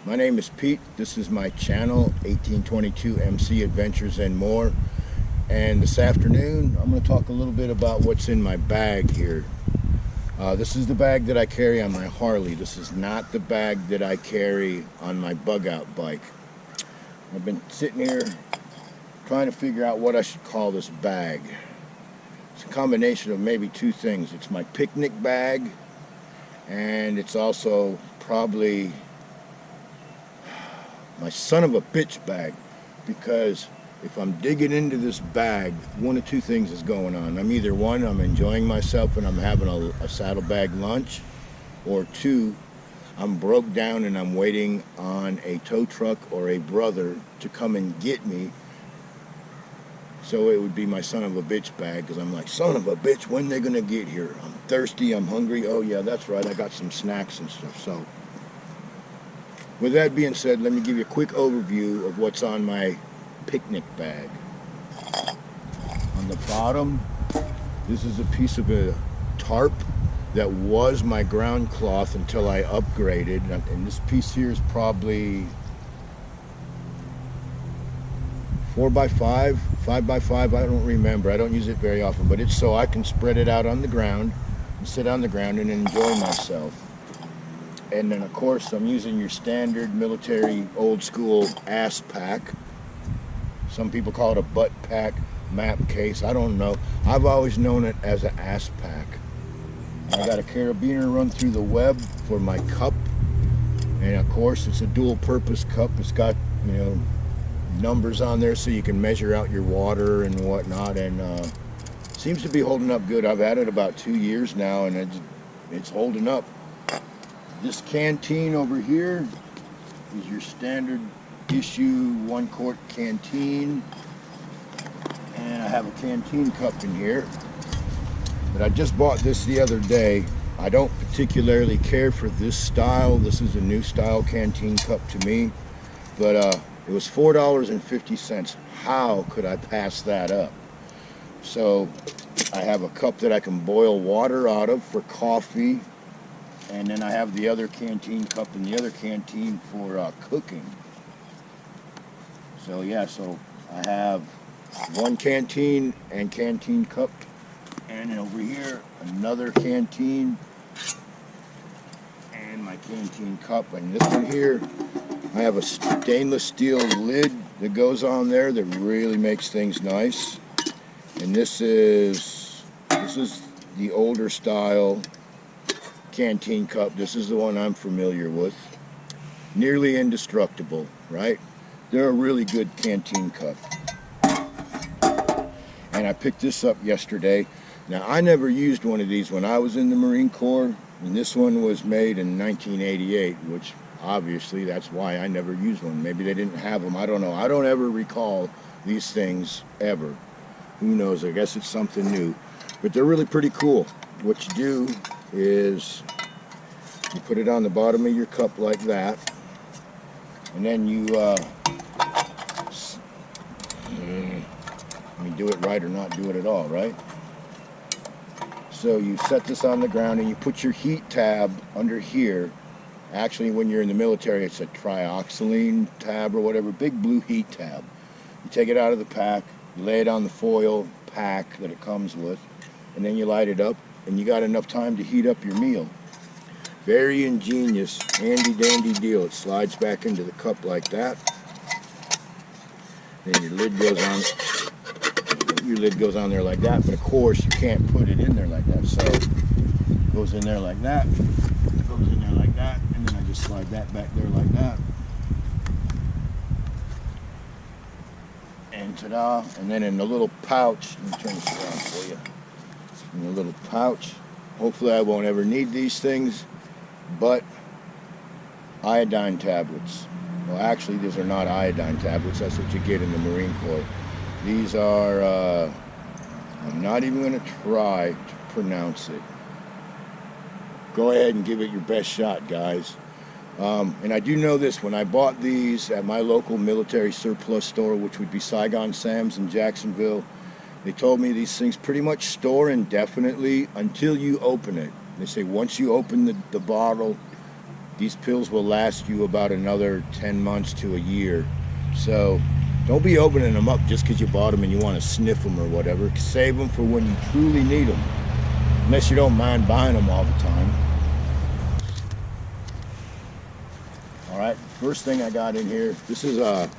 My name is Pete. This is my channel, 1822 MC Adventures and More. And this afternoon, I'm going to talk a little bit about what's in my bag here. This is the bag that I carry on my Harley. This is not the bag that I carry on my bug-out bike. I've been sitting here trying to figure out what I should call this bag. It's a combination of maybe two things. It's my picnic bag, and it's also probably my son of a bitch bag, because if I'm digging into this bag, one of two things is going on. I'm either one, I'm enjoying myself and I'm having a saddlebag lunch, or two, I'm broke down and I'm waiting on a tow truck or a brother to come and get me. So it would be my son of a bitch bag, because I'm like, son of a bitch, when they gonna get here? I'm thirsty, I'm hungry. Oh yeah, that's right, I got some snacks and stuff. So with that being said, let me give you a quick overview of what's on my picnic bag. On the bottom, this is a piece of a tarp that was my ground cloth until I upgraded, and this piece here is probably 4x5, 5x5, I don't remember. I don't use it very often, but it's so I can spread it out on the ground and sit on the ground and enjoy myself. And then of course I'm using your standard military old school ass pack. Some people call it a butt pack, map case, I don't know. I've always known it as an ass pack. I got a carabiner run through the web for my cup, and of course it's a dual purpose cup. It's got, you know, numbers on there so you can measure out your water and whatnot, and seems to be holding up good. I've had it about 2 years now, and it's holding up. This canteen over here is your standard issue 1-quart canteen, and I have a canteen cup in here, but I just bought this the other day. I don't particularly care for this style. This is a new style canteen cup to me, but it was $4.50. How could I pass that up? So I have a cup that I can boil water out of for coffee, and then I have the other canteen cup and the other canteen for cooking. So yeah, so I have one canteen and canteen cup, and then over here another canteen and my canteen cup. And this one here, I have a stainless steel lid that goes on there that really makes things nice. And this is the older style canteen cup. This is the one I'm familiar with. Nearly indestructible, right? They're a really good canteen cup. And I picked this up yesterday. Now, I never used one of these when I was in the Marine Corps, and this one was made in 1988, which obviously that's why I never used one. Maybe they didn't have them, I don't know. I don't ever recall these things ever. Who knows, I guess it's something new. But they're really pretty cool. What you do is you put it on the bottom of your cup like that, and then you I mean, do it right or not do it at all, right? So you set this on the ground and you put your heat tab under here. Actually, when you're in the military, it's a trioxylene tab or whatever, big blue heat tab. You take it out of the pack, you lay it on the foil pack that it comes with, and then you light it up, and you got enough time to heat up your meal. Very ingenious, handy dandy deal. It slides back into the cup like that. Then your lid goes on. Your lid goes on there like that, but of course you can't put it in there like that. So it goes in there like that. It goes in there like that, and then I just slide that back there like that. And ta-da! And then in the little pouch, let me turn this around for you. In the little pouch, hopefully I won't ever need these things, but iodine tablets. Well, actually, these are not iodine tablets. That's what you get in the Marine Corps. These are, I'm not even going to try to pronounce it. Go ahead and give it your best shot, guys. And I do know this, when I bought these at my local military surplus store, which would be Saigon Sam's in Jacksonville, they told me these things pretty much store indefinitely until you open it. They say once you open the bottle, These pills will last you about another 10 months to a year. So don't be opening them up just because you bought them and you want to sniff them or whatever. Save them for when you truly need them, unless you don't mind buying them all the time. All right, first thing I got in here, this is a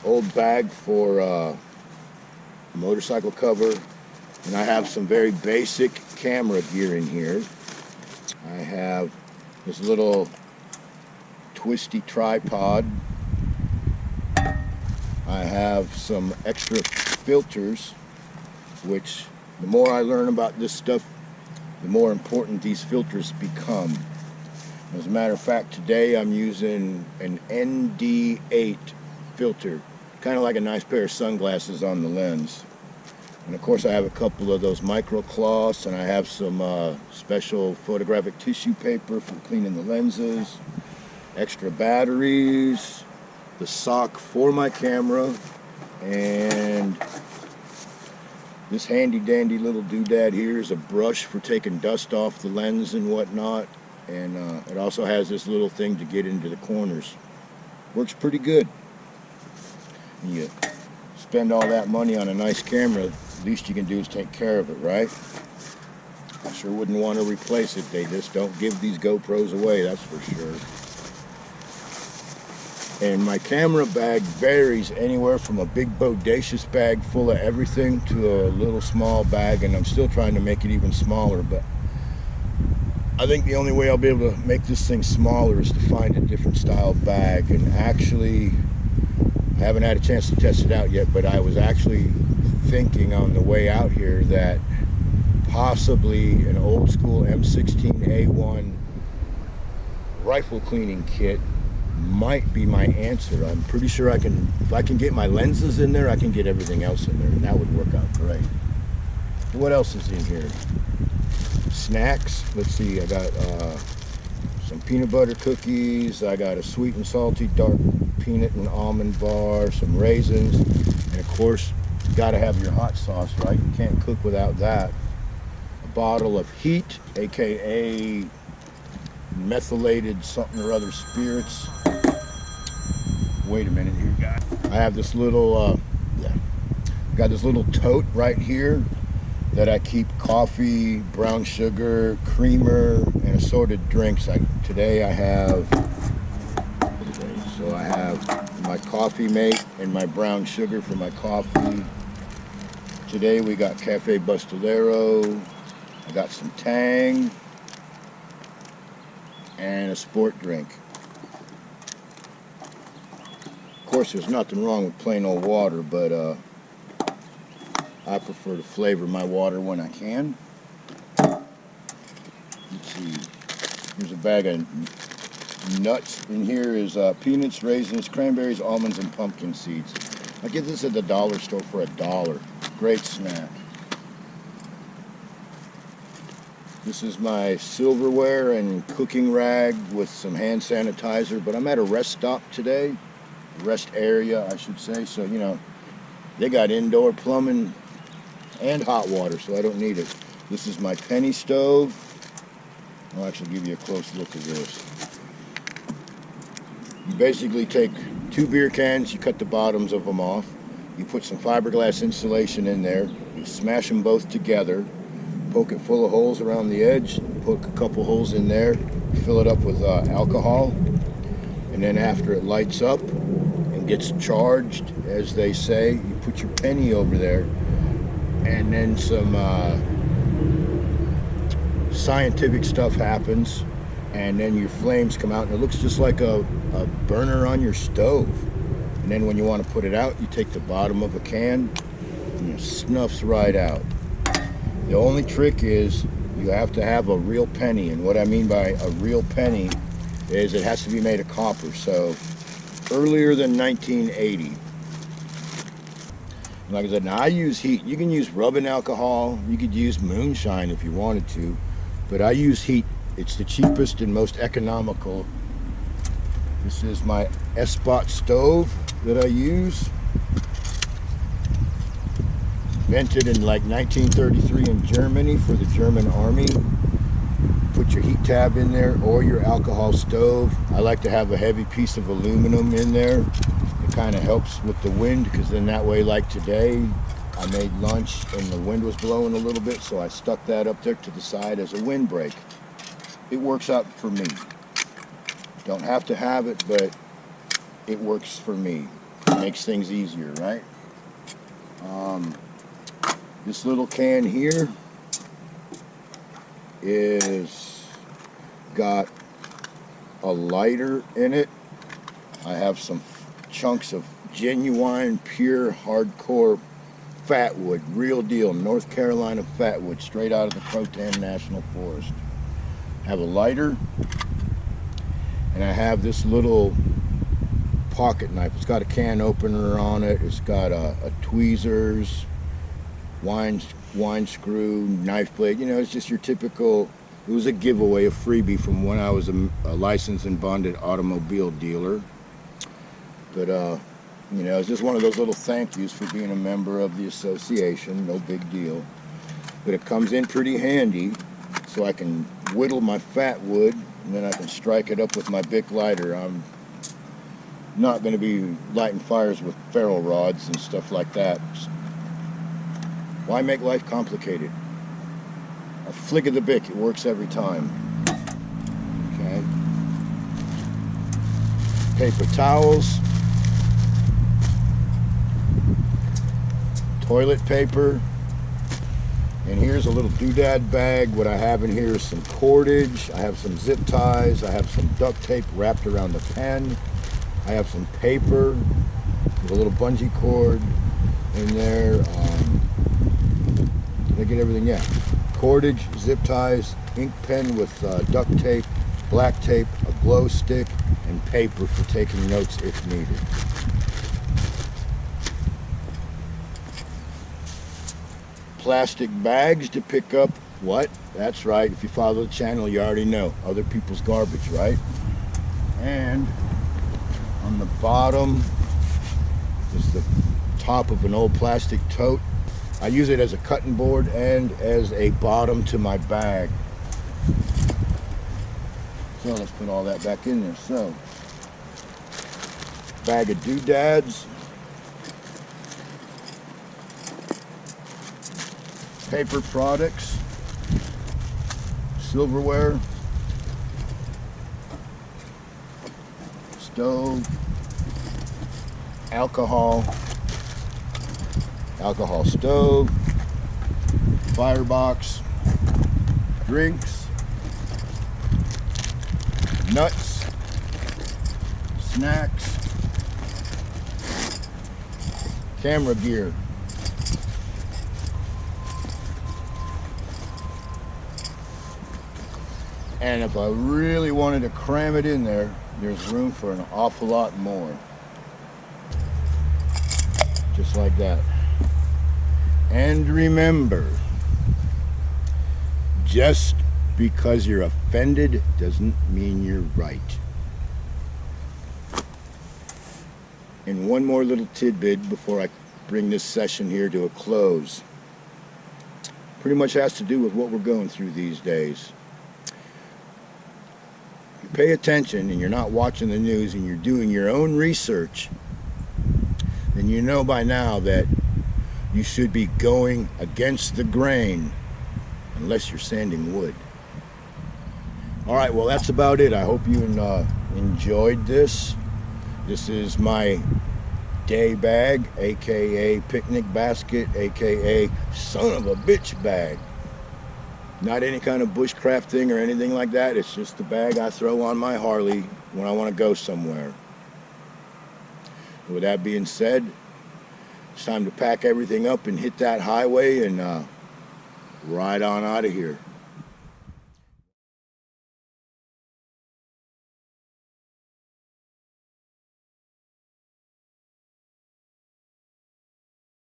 old bag for a motorcycle cover, and I have some very basic camera gear in here. I have this little twisty tripod. I have some extra filters, which the more I learn about this stuff, the more important these filters become. As a matter of fact, today I'm using an ND8 filter, kind of like a nice pair of sunglasses on the lens. And of course I have a couple of those micro cloths, and I have some special photographic tissue paper for cleaning the lenses, extra batteries, the sock for my camera, and this handy dandy little doodad here is a brush for taking dust off the lens and whatnot. And it also has this little thing to get into the corners. Works pretty good. When you spend all that money on a nice camera, the least you can do is take care of it, right? I sure wouldn't want to replace it. They just don't give these GoPros away, that's for sure. And my camera bag varies anywhere from a big bodacious bag full of everything to a little small bag, and I'm still trying to make it even smaller, but I think the only way I'll be able to make this thing smaller is to find a different style bag. And actually, I haven't had a chance to test it out yet, but I was actually thinking on the way out here that possibly an old school M16A1 rifle cleaning kit might be my answer. I'm pretty sure if I can get my lenses in there, I can get everything else in there, and that would work out great. What else is in here? Snacks. Let's see, I got some peanut butter cookies, I got a sweet and salty dark peanut and almond bar, some raisins, and of course you got to have your hot sauce, right? You can't cook without that. A bottle of Heat, aka methylated something or other spirits. Wait a minute here, guys. I have this little got this little tote right here that I keep coffee, brown sugar, creamer, and assorted drinks. Today I have my coffee mate and my brown sugar for my coffee. Today we got Cafe Bustolero. I got some Tang and a sport drink. Of course, there's nothing wrong with plain old water, but I prefer to flavor my water when I can. Let's see. Here's a bag of nuts. In here is peanuts, raisins, cranberries, almonds, and pumpkin seeds. I get this at the dollar store for $1. Great snack. This is my silverware and cooking rag with some hand sanitizer, but I'm at a rest stop today. Rest area, I should say. So, you know, they got indoor plumbing and hot water, so I don't need it. This is my penny stove. I'll actually give you a close look at this. You basically take 2 beer cans, you cut the bottoms of them off, you put some fiberglass insulation in there, you smash them both together, poke it full of holes around the edge, poke a couple holes in there, fill it up with alcohol, and then after it lights up and gets charged, as they say, you put your penny over there, and then some scientific stuff happens, and then your flames come out, and it looks just like a burner on your stove. And then when you want to put it out, you take the bottom of a can, and it snuffs right out. The only trick is you have to have a real penny, and what I mean by a real penny is it has to be made of copper, so earlier than 1980. Like I said, now I use heat. You can use rubbing alcohol, you could use moonshine if you wanted to, but I use heat. It's the cheapest and most economical. This is my S-Spot stove that I use. Invented in like 1933 in Germany for the German army. Put put your heat tab in there or your alcohol stove. I like to have a heavy piece of aluminum in there. It kind of helps with the wind, because then that way, like today, I made lunch and the wind was blowing a little bit, so I stuck that up there to the side as a windbreak. It works out for me. Don't have to have it, but it works for me. It makes things easier, right? This little can here is got a lighter in it. I have some chunks of genuine, pure, hardcore fatwood, real deal, North Carolina fatwood, straight out of the Croatan National Forest. I have a lighter, and I have this little pocket knife. It's got a can opener on it. It's got a tweezers, wine screw, knife blade. You know, it's just your typical. It was a giveaway, a freebie from when I was a licensed and bonded automobile dealer. But you know, it's just one of those little thank yous for being a member of the association. No big deal. But it comes in pretty handy, so I can whittle my fat wood, and then I can strike it up with my Bic lighter. I'm not going to be lighting fires with ferro rods and stuff like that. Why make life complicated? A flick of the Bic, it works every time. Okay. Paper towels. Toilet paper. And here's a little doodad bag. What I have in here is some cordage. I have some zip ties. I have some duct tape wrapped around the pen. I have some paper with a little bungee cord in there. Did I get everything? Yeah. Cordage, zip ties, ink pen with duct tape, black tape, a glow stick, and paper for taking notes if needed. Plastic bags to pick up what? That's right. If you follow the channel, you already know. Other people's garbage, right? And on the bottom is the top of an old plastic tote. I use it as a cutting board and as a bottom to my bag. So let's put all that back in there. So, bag of doodads, paper products, silverware, stove, alcohol stove, firebox, drinks, nuts, snacks, camera gear, and if I really wanted to cram it in there, there's room for an awful lot more. Just like that. And remember, just because you're offended doesn't mean you're right. And one more little tidbit before I bring this session here to a close. Pretty much has to do with what we're going through these days. You pay attention and you're not watching the news and you're doing your own research, then you know by now that you should be going against the grain unless you're sanding wood. All right, well, that's about it. I hope you enjoyed this. This is my day bag, aka picnic basket, aka son of a bitch bag. Not any kind of bushcraft thing or anything like that. It's just the bag I throw on my Harley when I want to go somewhere. With that being said, it's time to pack everything up and hit that highway and ride on out of here.